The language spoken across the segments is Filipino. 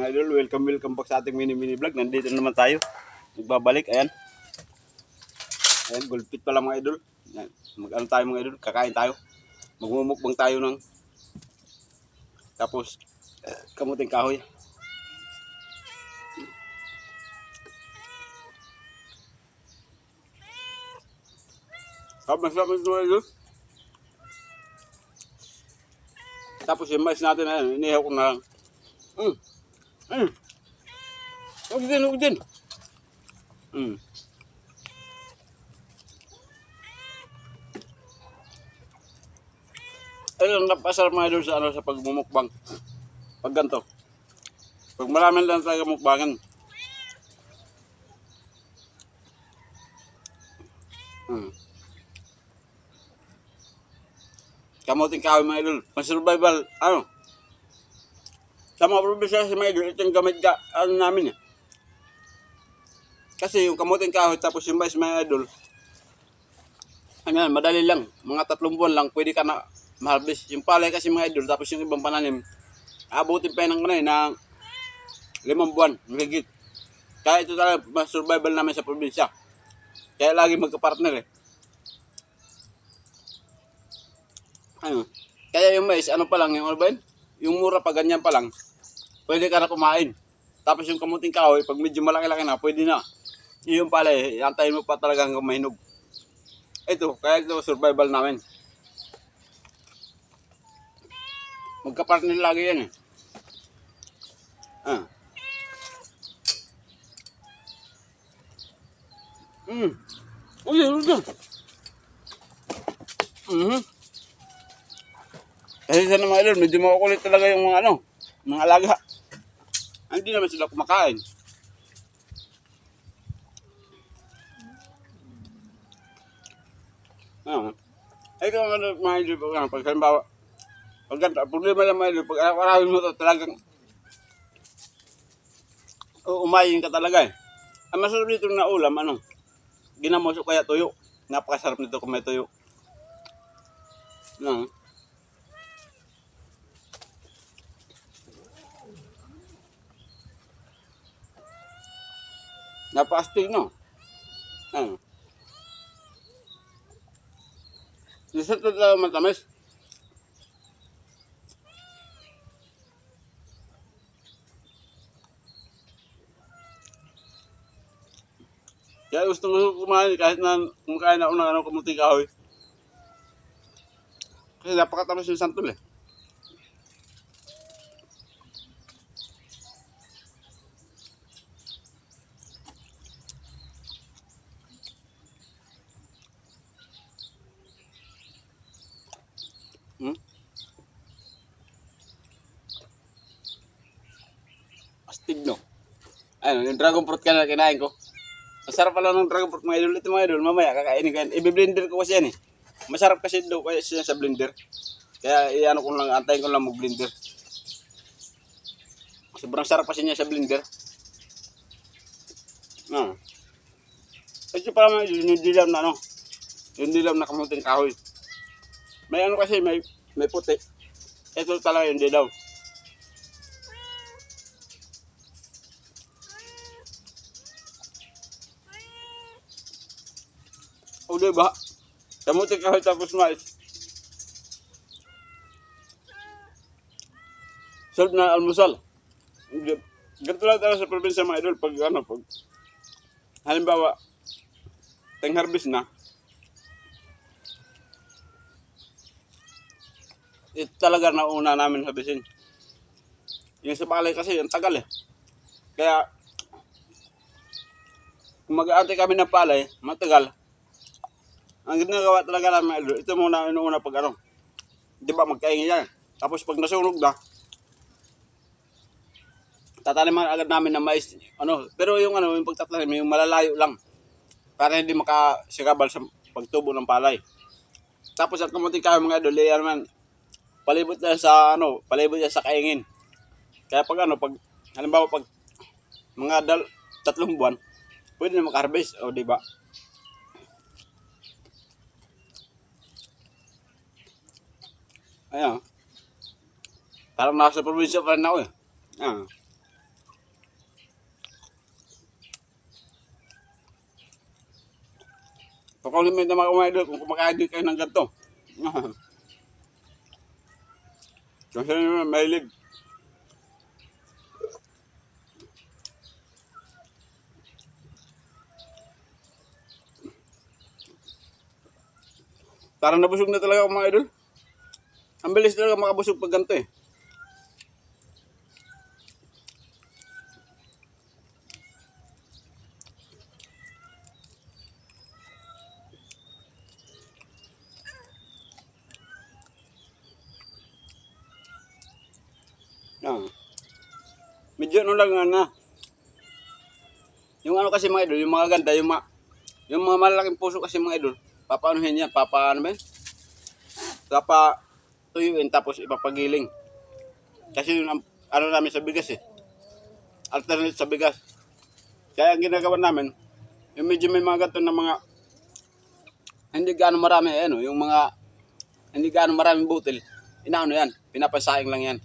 mga idol, welcome back sa ating mini vlog. Nandito naman tayo. Nagbabalik, ayan. Ayan, gulpit pala mga idol. Mag-ano tayo mga idol, kakain tayo. Magmumukbang tayo ng tapos kamuting kahoy. Masarap ito mga idol. Tapos yung mais natin, ayan, inihaw ko na lang. Huwag din. Ayun, napasarap mga idol sa pagmumukbang. Pag ganito. Pag marami lang tayo mukbangan. Kamuting kahoy mga idol. Survival, sa mga probinsya sa mga idol, ito yung gamit namin eh. Kasi yung kamuting kahoy tapos yung mais mga idol, madali lang. Mga 3 buwan lang, pwede ka na ma-harvest. Yung palay kasi mga idol, tapos yung ibang pananim, abutin pa yun ng 5 buwan, higit. Kaya ito talaga, survival namin sa probinsya. Kaya lagi magka-partner eh. Kaya yung mais, pa lang, yung mura pa ganyan pa lang, pwede ka na kumain. Tapos yung kamuting kahoy, pag medyo malaki-laki na, pwede na. Yung palay, antayin mo pa talaga hanggang mahinog. Kaya ito survival namin. Magka-partner lagi yan eh. Uy. Kasi sa mga idol, medyo makukulit talaga yung mga alaga. Hindi naman sila kumakain. Ikaw mga idol, pag halimbawa, problema lang mga idol, pag arawin mo ito talagang umayin ka talaga eh. Ang masarap dito na ulam, ginamos o kaya tuyo. Napakasarap nito kung may tuyo. Napakastig, no? Isang talaga matamis. Kaya gusto kumain kahit na kumakain ako ng kamuting kahoy. Kasi napakatamis yung santol eh. Astig, no? Yung dragon fruit ka na kinain ko. Masarap pala ng dragon fruit mga idol. Ito mga idol, mamaya kakainin ka. I-blender ko kasi yan eh. Masarap kasi daw kasi sa blender. Kaya antayin ko lang mag-blender. Sobrang sarap kasi niya sa blender. Ito pala mga yung dilaw na yung dilaw na kamuting kahoy. May kasi, may puti. Ito talaga yung dilaw. O diba? Kamuting kahoy tapos mais. Solve na almusal. Ganito lang talaga sa probinsya mga idol. Pag halimbawa, harvest na, ito talaga nauna namin harvestin. Yung sa palay kasi, ang tagal eh. Kaya, kung mag-aantay kami ng palay, matagal. Ang ginagawa talaga namin, ito muna inuuna pag di ba magkaingin yan. Tapos pag nasunog na, tataniman agad namin ng mais. Pero yung pagtatanim, yung malalayo lang. Para hindi makasigabal sa pagtubo ng palay. Tapos ang kamuting kahoy mga idol, naman, palibot yan sa kaingin. Kaya pag halimbawa pag mga 3 buwan, pwede na maka-harvest, o di ba? Ayan. Parang nasa probinsya pa rin ako eh. Pakulimit na mga idol kung kumakain din kayo ng ganito. Kasi naman mahilig. Parang nabusog na talaga ako mga idol. Ang bilis talaga makabusog pag ganito eh. Ah. Medyo ano lang na. Yung ano kasi mga idol, yung mga ganda, yung mga malalaking puso kasi mga idol, papaanuhin yan, ano ba yun? Tuyuin tapos ipapagiling. Kasi yun ang ano namin sa bigas eh. Alternate sa bigas. Kaya ang ginagawa namin, yung medyo may mga ganito na mga hindi gaano marami, ano, yung mga hindi gaano maraming butil. Inaano yan, pinapasaing lang yan.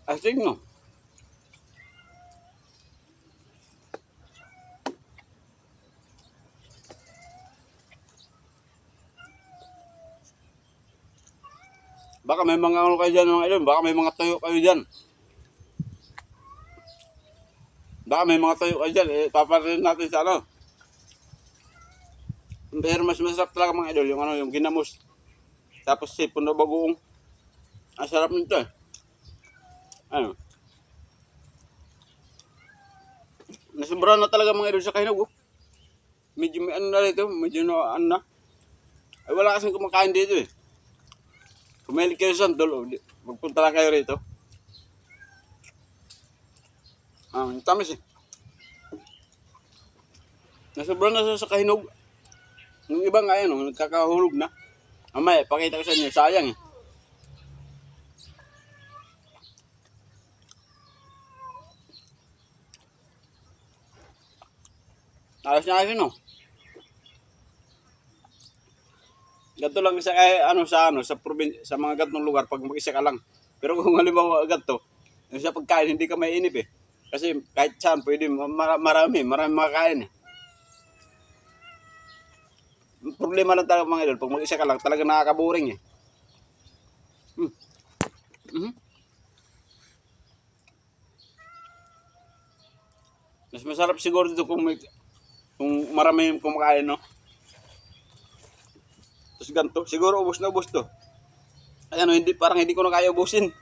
Astig no? Baka may mga ano kayo dyan mga idol, baka may mga tuyo kayo dyan. Baka may mga tuyo kayo dyan, eh, paparin natin sa ano. Pero mas masarap talaga mga idol, yung ano, yung ginamos. Tapos sipon na bagoong. Ang sarap nito eh. Ano? Nasubra na talaga mga idol sa kahinog. Oh. Medyo may ano na rito, medyo na ano na. Ay wala kasing kumakain dito eh. Kumahilig kayo sa Santol, magpunta lang kayo rito. Tamis eh. Nasubra na sa kahinog. Yung iba nga yan, nagkakahulog na. Mamaya, pakita ko sa inyo, sayang eh. Ayos na ayos no. Ganto lang sa sa sa mga gantong lugar pag mag-isa ka lang. Pero kung halimbawa ganto, sa pagkain hindi ka mainip eh. Kasi kahit saan pwede marami makakain eh. Problema lang talaga mga idol, pag mag-isa ka lang talaga nakaka-boring eh. Hmm. Mm-hmm. Mas masarap siguro dito kung marami yung kumakain no. Tapos ganito, siguro ubos to. Ay ano, parang hindi ko na kaya ubusin.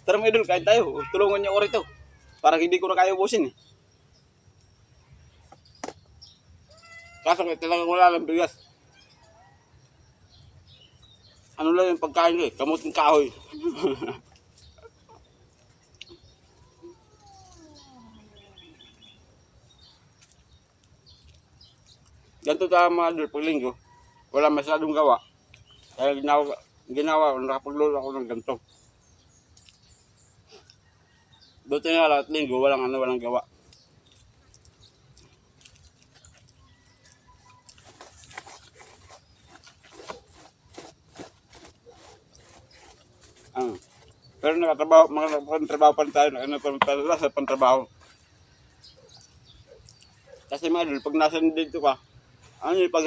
Tara mga idol, kain tayo. Tulungan niyo ako rito. Parang hindi ko na kaya ubusin eh. Kaso talagang wala lang bigas. Ano lang yung pagkain ko eh, kamuting kahoy. Ganito tayo mga idol, pag linggo, wala masyadong gawa. Kaya ginawa ko, nakapagluto ako ng ganito. Buti nga lahat linggo, walang gawa. Pero mga pantrabaho pa rin tayo, sa pantrabaho. Kasi mga idol, pag nasa dito ka, pag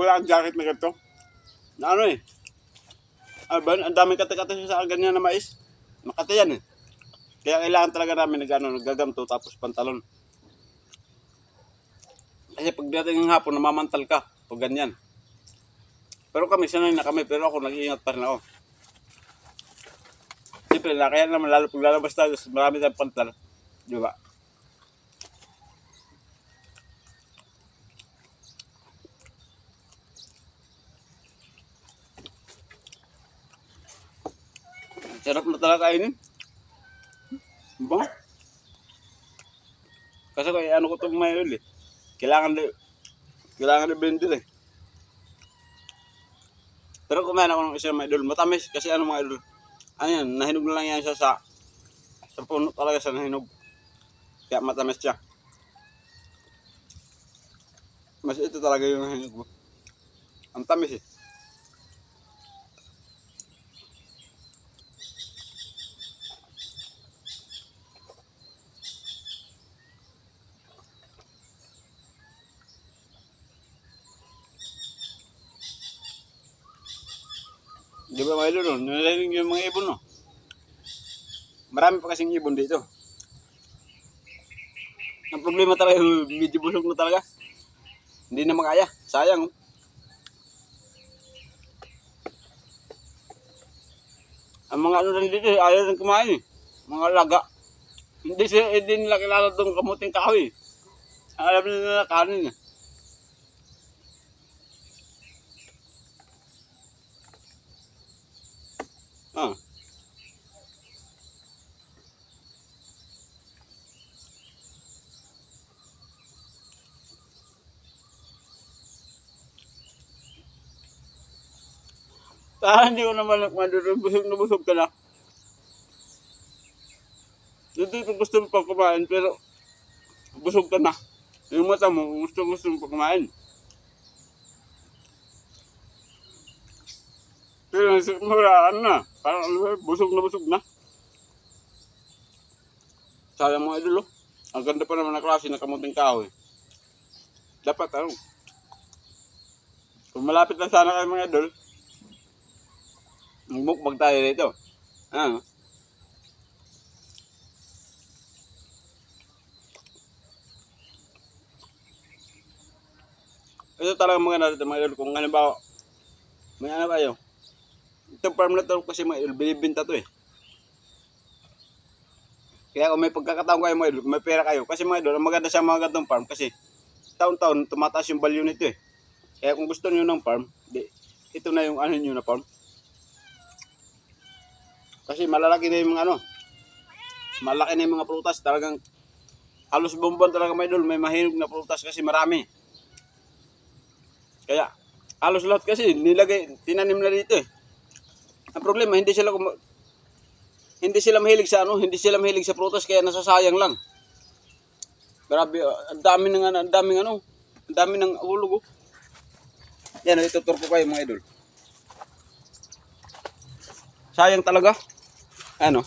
wala kang jacket na ganito, na ano eh, ang daming kate-kate sa ganyan na mais. Makate yan eh. Kaya kailangan talaga namin nagagamto tapos pantalon. Kasi pagdating ng hapon, namamantal ka pag ganyan. Pero kami, sanay na kami, pero ako nag-iingat pa rin ako. Siyempre, kaya naman lalo pag lalabas tayo, marami tayong pantal. Di ba? Sarap na talaga kainin. Ba? Kasi kaya ano ko itong mayroon eh. Kailangan na blender eh. Pero kumain ako ng isang mga idol. Matamis kasi mga idol. Ano yan, nahinog na lang yan siya sa puno talaga sa nahinog. Kaya matamis siya. Mas ito talaga yung nahinog mo. Ang tamis eh. Di ba mga idol, no? Nalaling yung mga ibon, no? Marami pa kasing ibon dito. Ang problema talaga, medyo busog na talaga. Hindi na makaya. Sayang. Ang mga ano rin dito, ayaw rin kumain eh. Mga laga. Hindi nila kilala itong kamuting kahoy. Alam nila na kanin eh. Ah. Hindi ko naman busog na busog ka na. Hindi ko gusto mo pa kumain pero busog ka na. Yung mata mo gusto mo pa kumain. Pero muraan na. Parang busog na. Sayang mga idol, oh. Ang ganda pa naman na klase ng kamuting kahoy. Dapat kung malapit lang sana kayo mga idol, magmukbang tayo dito. Ito talaga mga narito mga idol. Kung halimbawa, may ano kayo. Itong farm na to kasi mga idol, binibinta to eh. Kaya kung may pagkakataon kayo mga idol, may pera kayo. Kasi mga idol, ang maganda sa mga gantong farm kasi taon-taon tumataas yung value nito eh. Kaya kung gusto niyo ng farm, ito na yung ano niyo na farm. Kasi malalaki na yung mga ano. Malaki na yung mga prutas. Talagang halos bumbon talaga mga idol. May mahinog na prutas kasi marami. Kaya halos lahat kasi tinanim na dito eh. Ang problema, hindi sila mahilig sa hindi sila mahilig sa prutas kaya nasasayang lang. Grabe, ang dami ng hulog oh. Yan, itutur ko kayo mga idol. Sayang talaga. Ano?